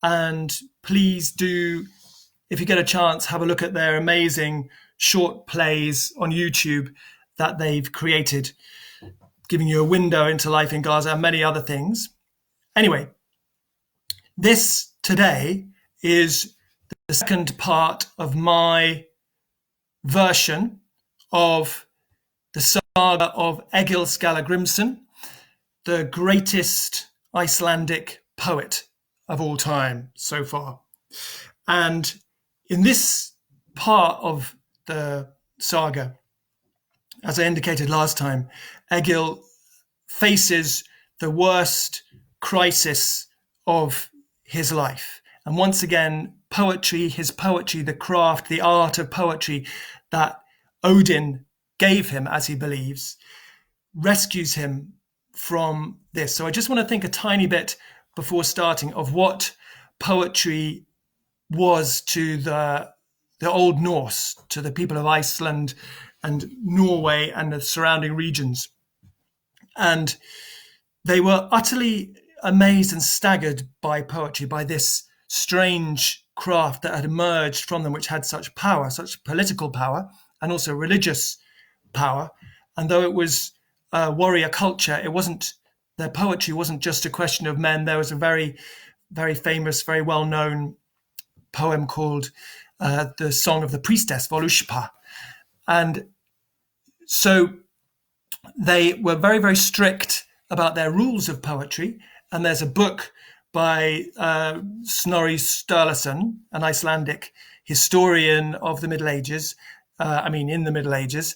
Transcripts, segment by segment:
And please do, if you get a chance, have a look at their amazing short plays on YouTube that they've created, giving you a window into life in Gaza and many other things. Anyway, this today is the second part of my version of the saga of Egil Skallagrimsson, the greatest Icelandic poet of all time so far. And in this part of the saga, as I indicated last time, Egil faces the worst crisis of his life. And once again, poetry, his poetry, the craft, the art of poetry that Odin gave him, as he believes, rescues him from this. So I just want to think a tiny bit before starting of what poetry was to the Old Norse, to the people of Iceland and Norway and the surrounding regions. And they were utterly amazed and staggered by poetry, by this strange craft that had emerged from them, which had such power, such political power, and also religious power. And though it was a warrior culture, it wasn't, their poetry wasn't just a question of men. There was a very, very famous, very well-known poem called The Song of the Priestess, Voluspa. And so they were very, very strict about their rules of poetry. And there's a book by Snorri Sturluson, an Icelandic historian of the Middle Ages, in the Middle Ages.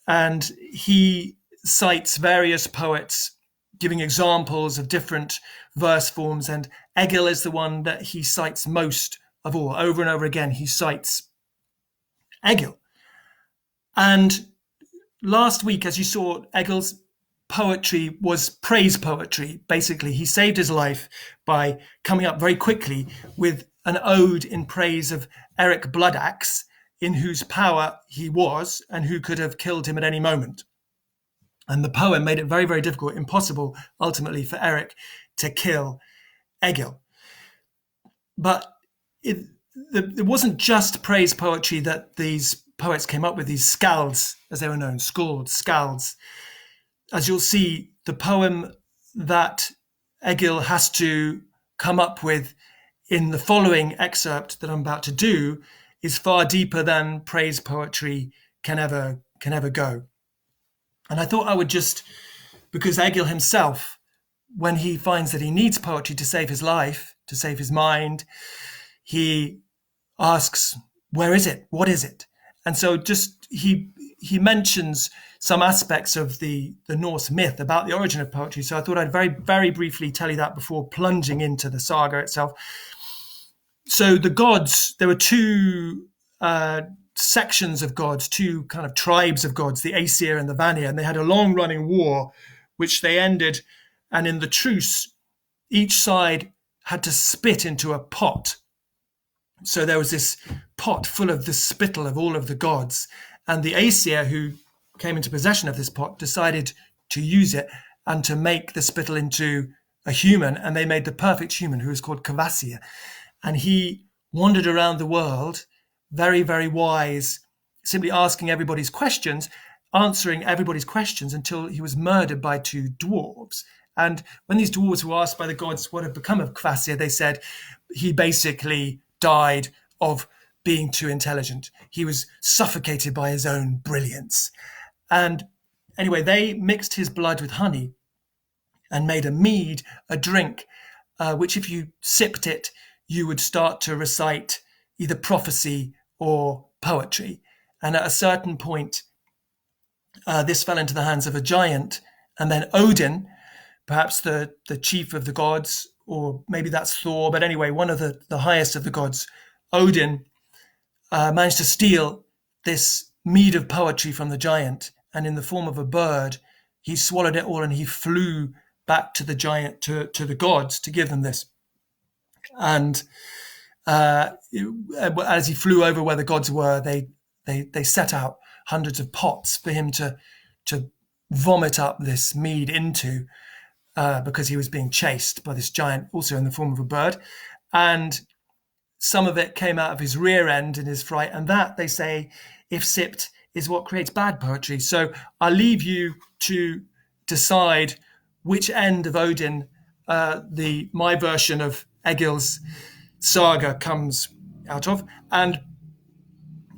And he cites various poets giving examples of different verse forms. And Egil is the one that he cites most of all. Over and over again, he cites Egil. And last week, as you saw, Egil's poetry was praise poetry. Basically, he saved his life by coming up very quickly with an ode in praise of Eric Bloodaxe, in whose power he was and who could have killed him at any moment. And the poem made it very, very difficult, impossible, ultimately, for Eric to kill Egil. But it wasn't just praise poetry that these poets came up with, these skalds, as they were known, skalds. As you'll see, the poem that Egil has to come up with in the following excerpt that I'm about to do is far deeper than praise poetry can ever go. And I thought I would just, because Egil himself, when he finds that he needs poetry to save his life, to save his mind, he asks, where is it? What is it? And so just he mentions some aspects of the Norse myth about the origin of poetry. So I thought I'd very, very briefly tell you that before plunging into the saga itself. So the gods, there were two sections of gods, two kind of tribes of gods, the Aesir and the Vanir, and they had a long-running war, which they ended. And in the truce, each side had to spit into a pot. So there was this pot full of the spittle of all of the gods. And the Aesir, who came into possession of this pot, decided to use it and to make the spittle into a human. And they made the perfect human, who was called Kvasir. And he wandered around the world, very, very wise, simply asking everybody's questions, answering everybody's questions until he was murdered by two dwarves. And when these dwarves were asked by the gods what had become of Kvasir, they said he basically died of being too intelligent. He was suffocated by his own brilliance. And anyway, they mixed his blood with honey and made a mead, a drink, which if you sipped it, you would start to recite either prophecy or poetry. And at a certain point, this fell into the hands of a giant. And then Odin, perhaps the chief of the gods, or maybe that's Thor, but anyway, one of the highest of the gods, Odin, managed to steal this mead of poetry from the giant. And in the form of a bird, he swallowed it all and he flew back to the giant, to the gods, to give them this. And as he flew over where the gods were, they set out hundreds of pots for him to vomit up this mead into, because he was being chased by this giant, also in the form of a bird. and some of it came out of his rear end in his fright, and that, they say, if sipped, is what creates bad poetry. So I'll leave you to decide which end of Odin my version of Egil's saga comes out of. And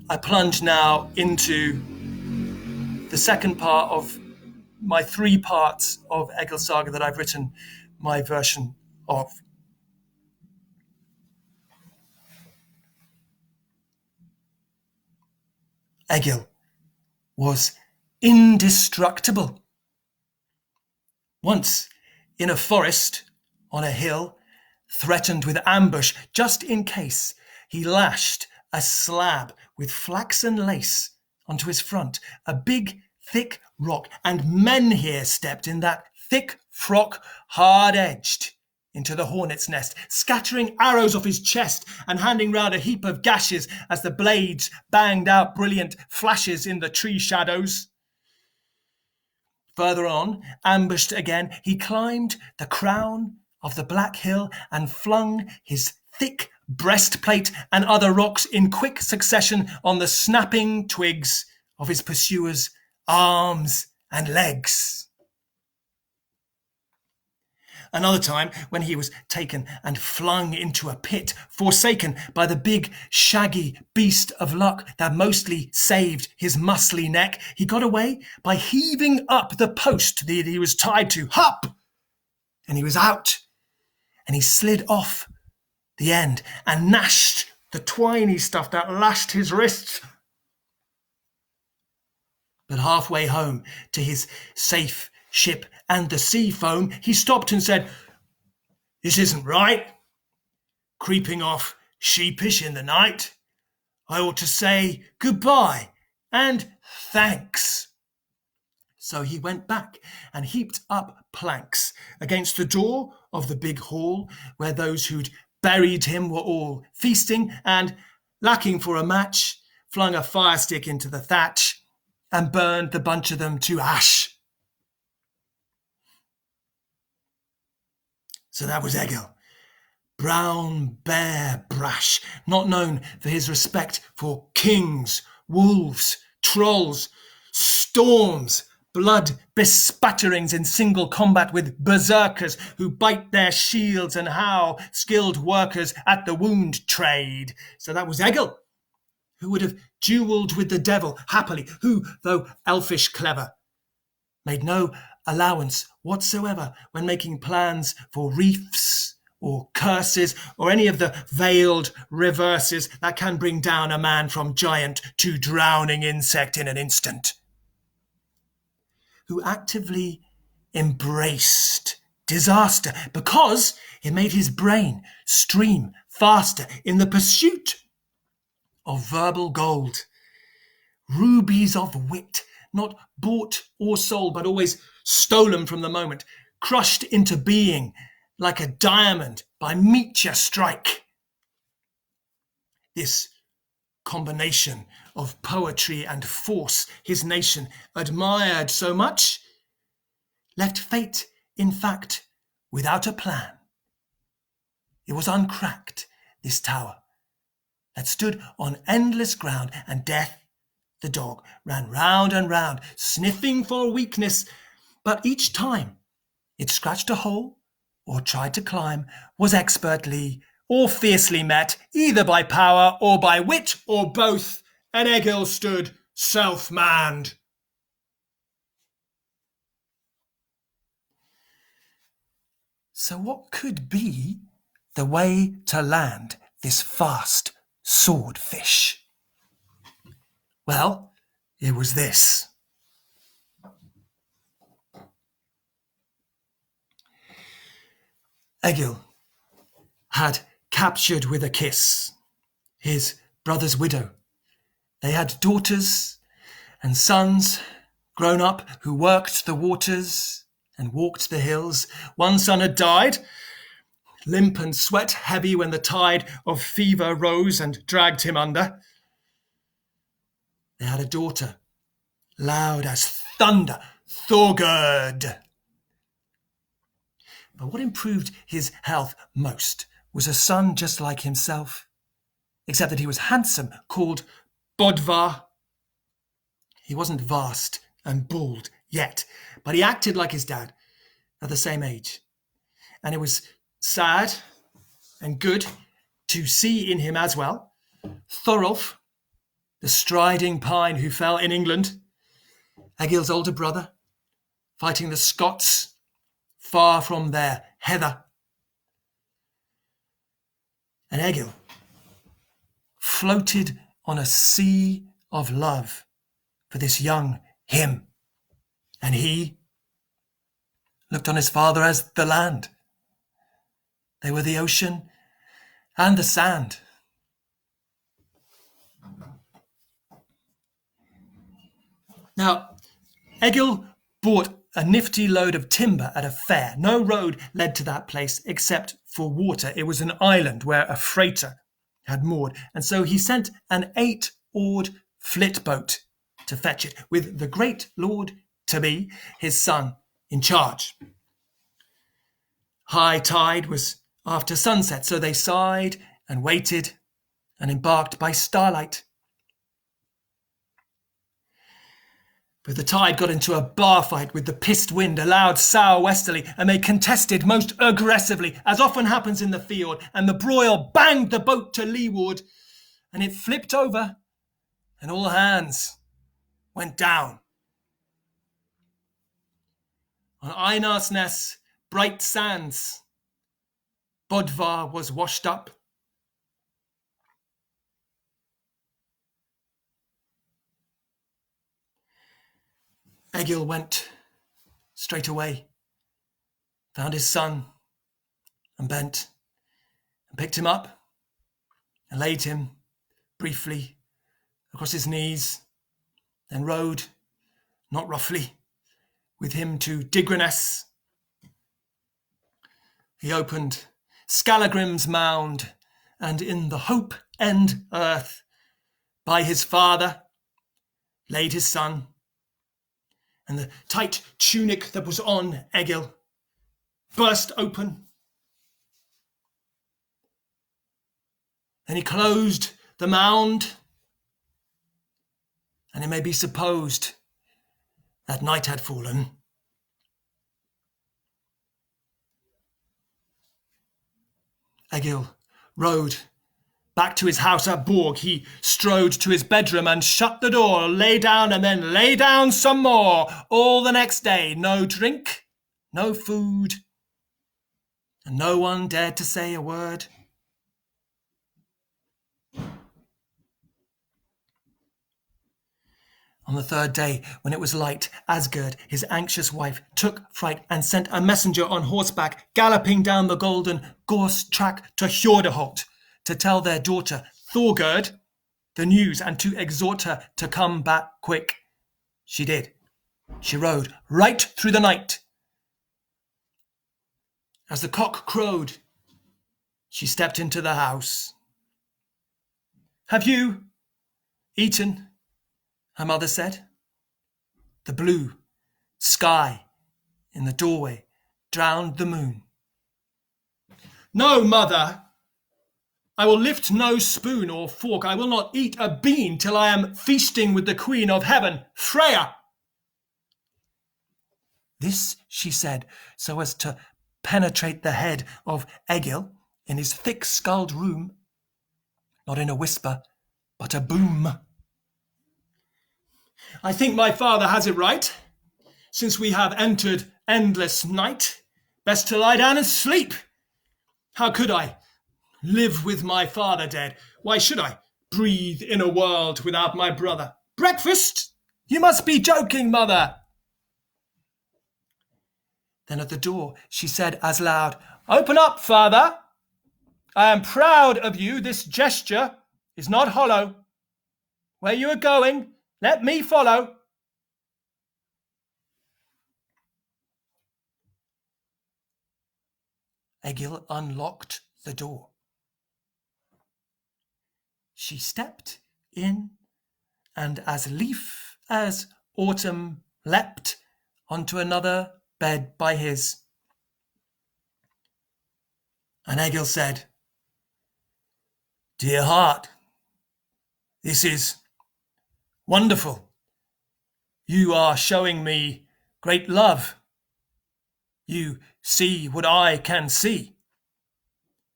I plunge now into the second part of my 3 parts of Egil's saga that I've written my version of. Egil was indestructible. Once, in a forest, on a hill, threatened with ambush just in case, he lashed a slab with flaxen lace onto his front, a big, thick rock, and Menhir stepped in that thick frock, hard-edged, into the hornet's nest, scattering arrows off his chest and handing round a heap of gashes as the blades banged out brilliant flashes in the tree shadows. Further on, ambushed again, he climbed the crown of the black hill and flung his thick breastplate and other rocks in quick succession on the snapping twigs of his pursuers' arms and legs. Another time, when he was taken and flung into a pit, forsaken by the big, shaggy beast of luck that mostly saved his muscly neck, he got away by heaving up the post that he was tied to. Hup! And he was out, and he slid off the end and gnashed the twiny stuff that lashed his wrists. But halfway home to his safe ship and the sea foam, he stopped and said, "This isn't right. Creeping off sheepish in the night. I ought to say goodbye and thanks." So he went back and heaped up planks against the door of the big hall where those who'd buried him were all feasting, and, lacking for a match, flung a fire stick into the thatch and burned the bunch of them to ash. So that was Egil, brown bear brash, not known for his respect for kings, wolves, trolls, storms, blood bespatterings in single combat with berserkers who bite their shields and how skilled workers at the wound trade. So that was Egil, who would have duelled with the devil happily, who, though elfish clever, made no allowance whatsoever when making plans for reefs or curses or any of the veiled reverses that can bring down a man from giant to drowning insect in an instant. Who actively embraced disaster because it made his brain stream faster in the pursuit of verbal gold, rubies of wit, not bought or sold, but always stolen from the moment, crushed into being like a diamond by meteor strike. This combination of poetry and force his nation admired so much left fate, in fact, without a plan. It was uncracked, this tower, that stood on endless ground, and Death, the dog, ran round and round, sniffing for weakness, but each time it scratched a hole or tried to climb, was expertly or fiercely met, either by power or by wit or both, and Egil stood self-manned. So what could be the way to land this fast swordfish? Well, it was this. Egil had captured with a kiss his brother's widow. They had daughters and sons grown up who worked the waters and walked the hills. One son had died, limp and sweat heavy when the tide of fever rose and dragged him under. They had a daughter, loud as thunder, Thorgerd. But what improved his health most was a son just like himself, except that he was handsome, called Bodvar. He wasn't vast and bald yet, but he acted like his dad at the same age. And it was sad and good to see in him as well Thorolf, the striding pine who fell in England, Egil's older brother, fighting the Scots far from their heather. And Egil floated on a sea of love for this young him, and he looked on his father as the land. They were the ocean and the sand. Now, Egil bought a nifty load of timber at a fair. No road led to that place except for water. It was an island where a freighter had moored, and so he sent an 8-oared flit boat to fetch it, with the great lord-to-be, his son, in charge. High tide was after sunset, so they sighed and waited and embarked by starlight. But the tide got into a bar fight with the pissed wind, a loud sou'westerly, and they contested most aggressively, as often happens in the fiord, and the broil banged the boat to leeward, and it flipped over, and all hands went down. On Einarsness, bright sands, Bodvar was washed up. Egil went straight away, found his son, and bent, and picked him up, and laid him briefly across his knees, then rode, not roughly, with him to Digraness. He opened Scalagrim's mound, and in the Hope End earth, by his father, laid his son, and the tight tunic that was on Egil burst open. Then he closed the mound, and it may be supposed that night had fallen. Egil rode back to his house at Borg. He strode to his bedroom and shut the door, lay down and then lay down some more. All the next day, no drink, no food, and no one dared to say a word. On the third day, when it was light, Asgerd, his anxious wife, took fright and sent a messenger on horseback, galloping down the golden gorse track to Hjordeholt, to tell their daughter, Thorgerd, the news, and to exhort her to come back quick. She did. She rode right through the night. As the cock crowed, she stepped into the house. "Have you eaten?" her mother said. The blue sky in the doorway drowned the moon. "No, mother. I will lift no spoon or fork. I will not eat a bean till I am feasting with the Queen of Heaven, Freya." This she said so as to penetrate the head of Egil in his thick-skulled room, not in a whisper, but a boom. "I think my father has it right. Since we have entered endless night, best to lie down and sleep. How could I live with my father dead? Why should I breathe in a world without my brother? Breakfast? You must be joking, mother." Then at the door she said as loud, "Open up, father. I am proud of you. This gesture is not hollow. Where you are going, let me follow." Egil unlocked the door. She stepped in, and as lief as autumn leapt onto another bed by his. And Egil said, Dear heart, this is wonderful. You are showing me great love. You see what I can see,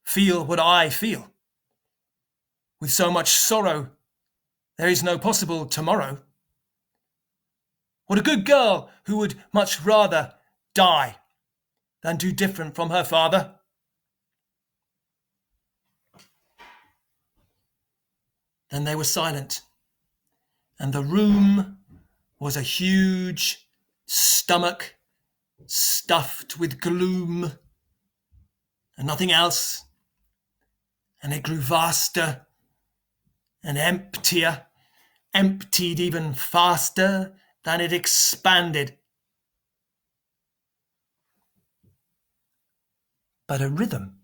feel what I feel. With so much sorrow, there is no possible tomorrow. What a good girl who would much rather die than do different from her father. Then they were silent, and the room was a huge stomach stuffed with gloom and nothing else, and it grew vaster and emptier, emptied even faster than it expanded. But a rhythm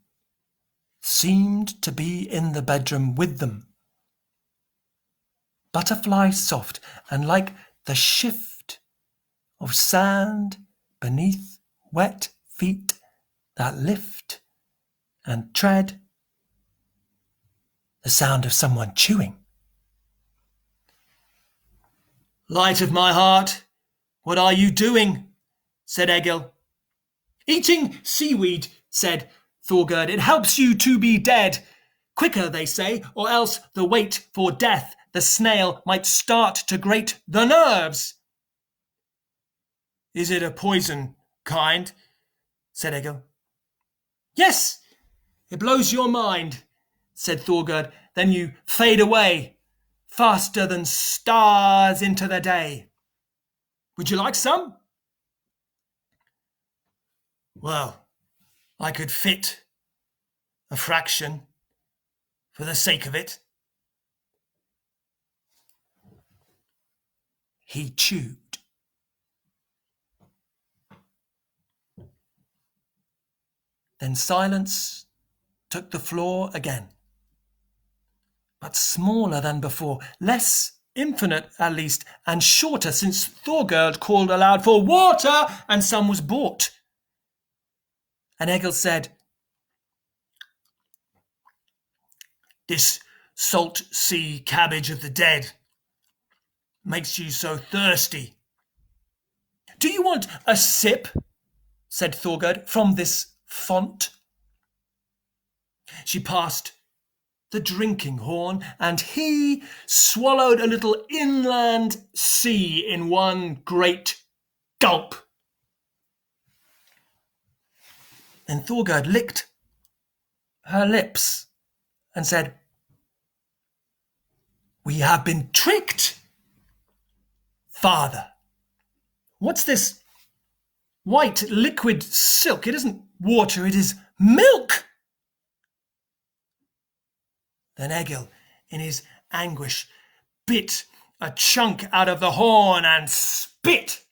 seemed to be in the bedroom with them. Butterfly soft, and like the shift of sand beneath wet feet that lift and tread, the sound of someone chewing. Light of my heart, what are you doing? Said Egil. Eating seaweed, said Thorgerd. It helps you to be dead. Quicker, they say, or else the wait for death, the snail, might start to grate the nerves. Is it a poison kind? Said Egil. Yes, it blows your mind, said Thorgerd. Then you fade away, faster than stars into the day. Would you like some? Well, I could fit a fraction for the sake of it. He chewed. Then silence took the floor again, but smaller than before, less infinite at least, and shorter, since Thorgerd called aloud for water, and some was brought. And Egil said, this salt sea cabbage of the dead makes you so thirsty. Do you want a sip, said Thorgerd, from this font? She passed the drinking horn, and he swallowed a little inland sea in one great gulp. Then Thorgerd licked her lips and said, we have been tricked. Father, what's this white liquid silk? It isn't water, it is milk. Then Egil, in his anguish, bit a chunk out of the horn and spit.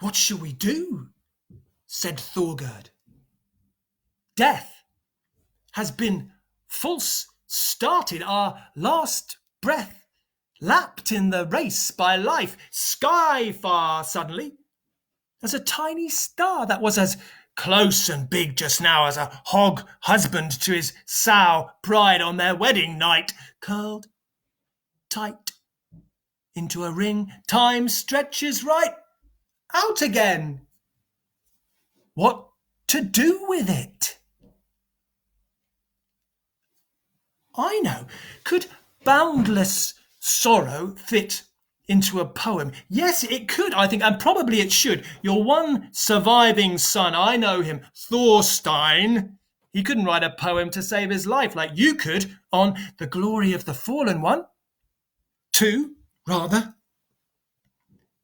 What shall we do? Said Thorgerd. Death has been false started, our last breath lapped in the race by life, sky far suddenly, as a tiny star that was as close and big just now as a hog husband to his sow bride on their wedding night, curled tight into a ring. Time stretches right out again. What to do with it? I know. Could boundless sorrow fit into a poem? Yes, it could, I think, and probably it should. Your one surviving son, I know him, Thorstein. He couldn't write a poem to save his life like you could on the glory of the fallen one. Two, rather.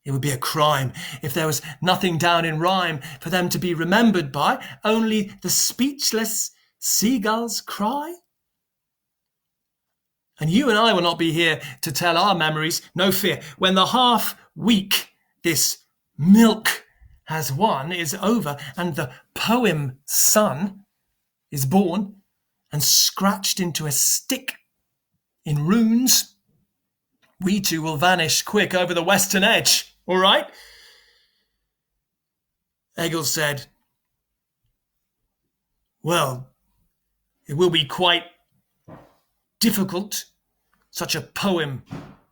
It would be a crime if there was nothing down in rhyme for them to be remembered by, only the speechless seagull's cry. And you and I will not be here to tell our memories, no fear. When the half-week this milk has won is over, and the poem son is born and scratched into a stick in runes, we two will vanish quick over the western edge, all right? Egil said, well, It will be quite difficult, such a poem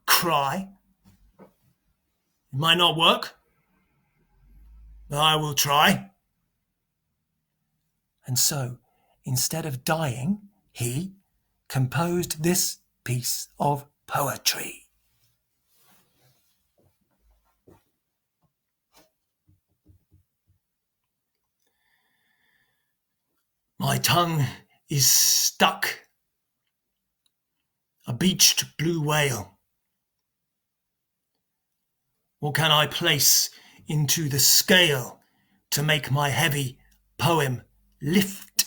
cry. It might not work, but I will try. And so, instead of dying, he composed this piece of poetry. My tongue is stuck, a beached blue whale. What can I place into the scale to make my heavy poem lift?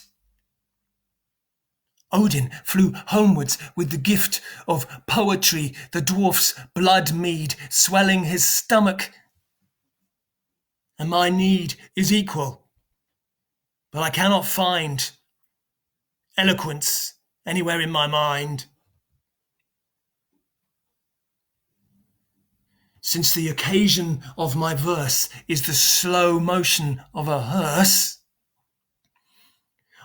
Odin flew homewards with the gift of poetry, the dwarf's blood mead swelling his stomach. And my need is equal, but I cannot find eloquence anywhere in my mind. Since the occasion of my verse is the slow motion of a hearse,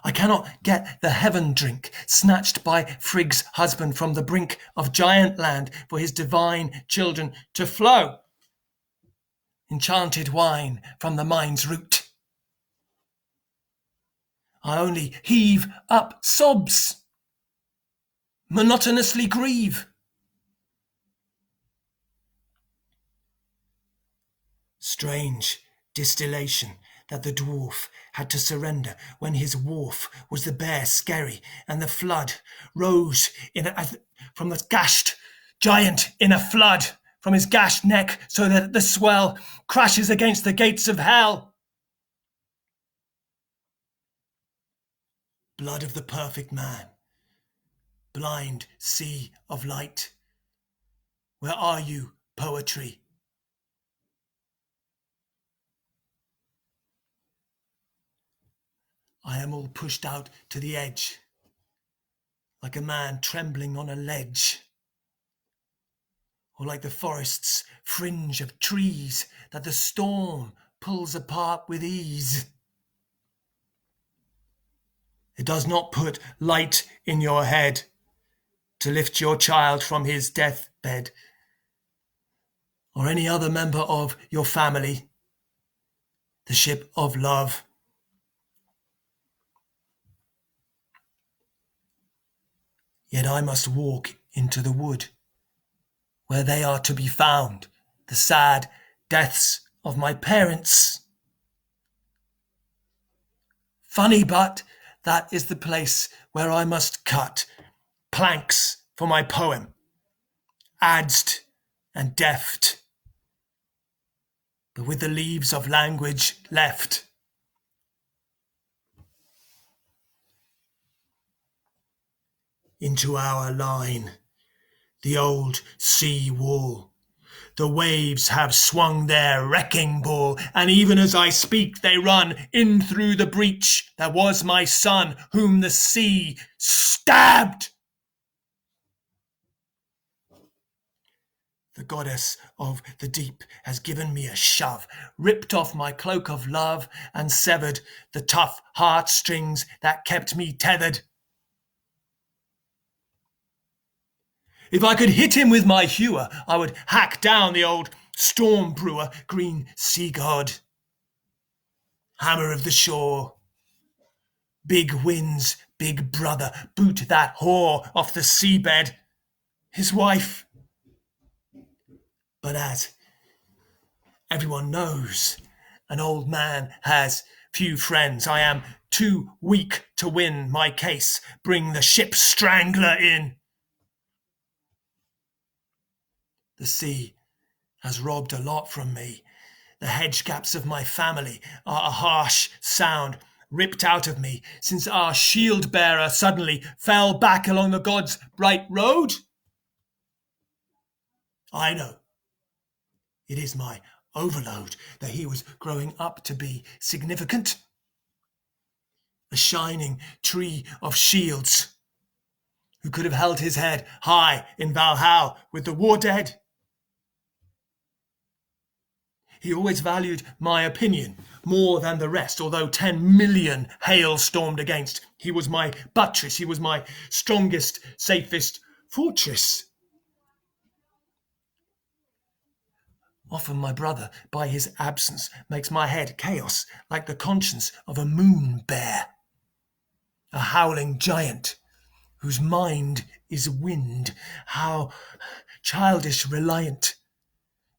I cannot get the heaven drink snatched by Frigg's husband from the brink of giant land for his divine children to flow. Enchanted wine from the mind's root. I only heave up sobs, monotonously grieve. Strange distillation that the dwarf had to surrender when his wharf was the bare skerry, and the flood rose from the gashed giant in a flood from his gashed neck, so that the swell crashes against the gates of hell. Blood of the perfect man, blind sea of light, where are you, poetry? I am all pushed out to the edge, like a man trembling on a ledge, or like the forest's fringe of trees that the storm pulls apart with ease. It does not put light in your head to lift your child from his deathbed, or any other member of your family, the ship of love. Yet I must walk into the wood, where they are to be found, the sad deaths of my parents. Funny, but that is the place where I must cut planks for my poem, adzed and deft, but with the leaves of language left. Into our line, the old sea wall, the waves have swung their wrecking ball, and even as I speak they run in through the breach that was my son, whom the sea stabbed. The goddess of the deep has given me a shove, ripped off my cloak of love, and severed the tough heartstrings that kept me tethered. If I could hit him with my hewer, I would hack down the old storm brewer, green sea god. Hammer of the shore. Big winds, big brother, boot that whore off the seabed, his wife. But as everyone knows, an old man has few friends. I am too weak to win my case. Bring the ship strangler in. The sea has robbed a lot from me. The hedge gaps of my family are a harsh sound ripped out of me since our shield bearer suddenly fell back along the gods' bright road. I know. It is my overload that he was growing up to be significant. A shining tree of shields who could have held his head high in Valhalla with the war dead. He always valued my opinion more than the rest, although 10 million hail stormed against. He was my buttress, he was my strongest, safest fortress. Often my brother, by his absence, makes my head chaos like the conscience of a moon bear, a howling giant whose mind is wind. How childish reliant.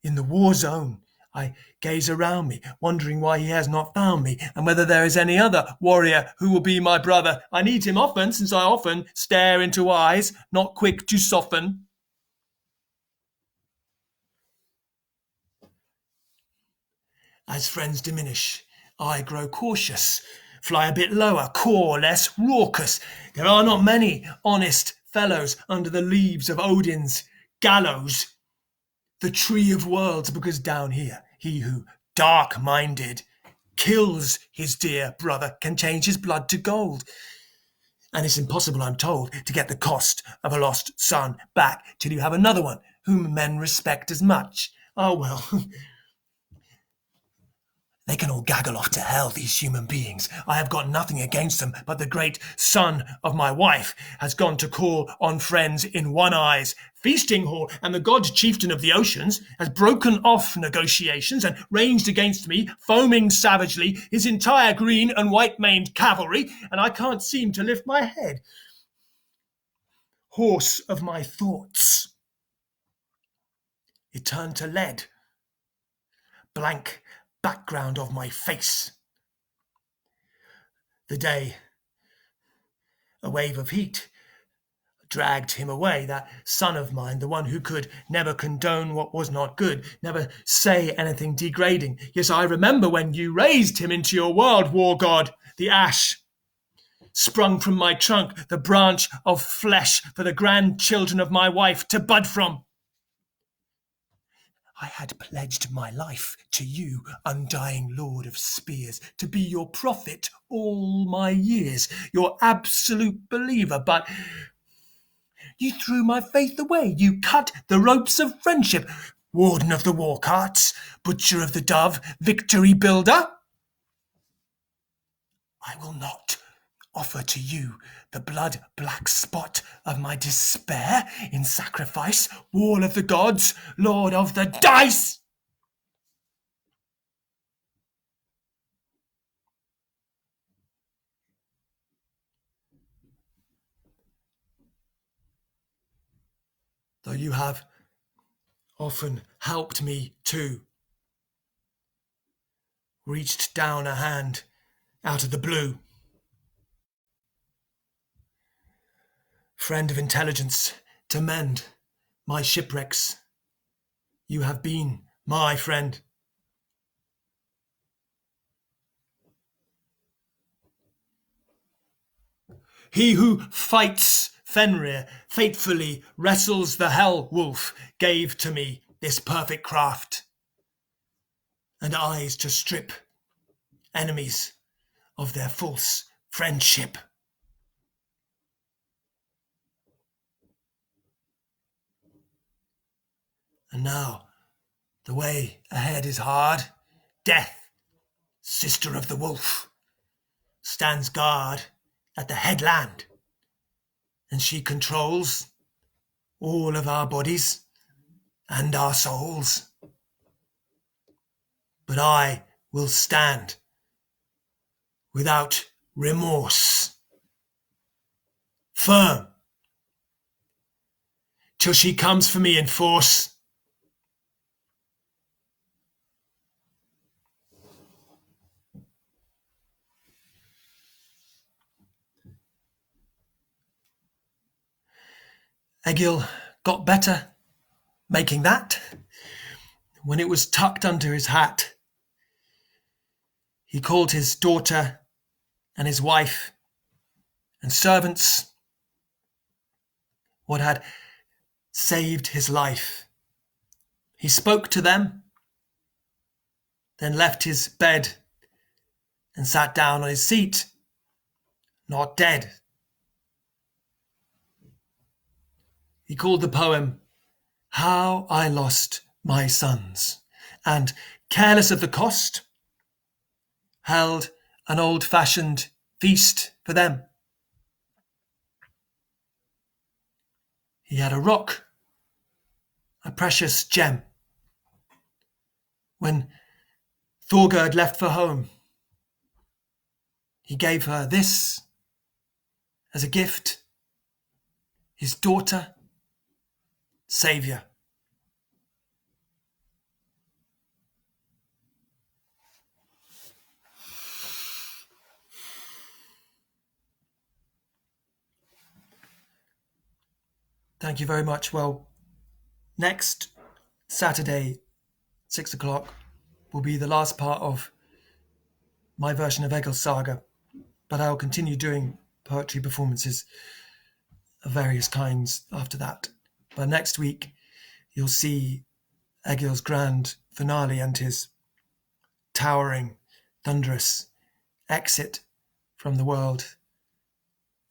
In the war zone, I gaze around me, wondering why he has not found me, and whether there is any other warrior who will be my brother. I need him often, since I often stare into eyes, not quick to soften. As friends diminish, I grow cautious, fly a bit lower, core less raucous. There are not many honest fellows under the leaves of Odin's gallows, the tree of worlds, because down here, he who, dark-minded, kills his dear brother can change his blood to gold. And it's impossible, I'm told, to get the cost of a lost son back till you have another one whom men respect as much. Oh, well, they can all gaggle off to hell, these human beings. I have got nothing against them, but the great son of my wife has gone to call on friends in One Eye's feasting hall, and the god chieftain of the oceans has broken off negotiations and ranged against me, foaming savagely, his entire green and white-maned cavalry, and I can't seem to lift my head. Horse of my thoughts. It turned to lead. Blank background of my face. The day, a wave of heat, dragged him away, that son of mine, the one who could never condone what was not good, never say anything degrading. Yes, I remember when you raised him into your world, war god, the ash sprung from my trunk, the branch of flesh for the grandchildren of my wife to bud from. I had pledged my life to you, undying lord of spears, to be your prophet all my years, your absolute believer, but you threw my faith away. You cut the ropes of friendship. Warden of the war carts, butcher of the dove, victory builder. I will not offer to you the blood-black spot of my despair in sacrifice, wall of the gods, lord of the dice. Though you have often helped me too, reached down a hand out of the blue. Friend of intelligence, to mend my shipwrecks, you have been my friend. He who fights Fenrir, faithfully wrestles the hell wolf, gave to me this perfect craft, and eyes to strip enemies of their false friendship. And now the way ahead is hard. Death, sister of the wolf, stands guard at the headland, and she controls all of our bodies and our souls. But I will stand without remorse, firm, till she comes for me in force. Egil got better making that. When it was tucked under his hat, he called his daughter and his wife and servants what had saved his life. He spoke to them, then left his bed and sat down on his seat, not dead. He called the poem, How I Lost My Sons, and, careless of the cost, held an old-fashioned feast for them. He had a rock, a precious gem. When Thorgerd left for home, he gave her this as a gift, his daughter, Saviour. Thank you very much. Well, next Saturday, 6 o'clock, will be the last part of my version of Egil's saga, but I'll continue doing poetry performances of various kinds after that. But next week, you'll see Egil's grand finale and his towering, thunderous exit from the world.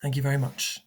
Thank you very much.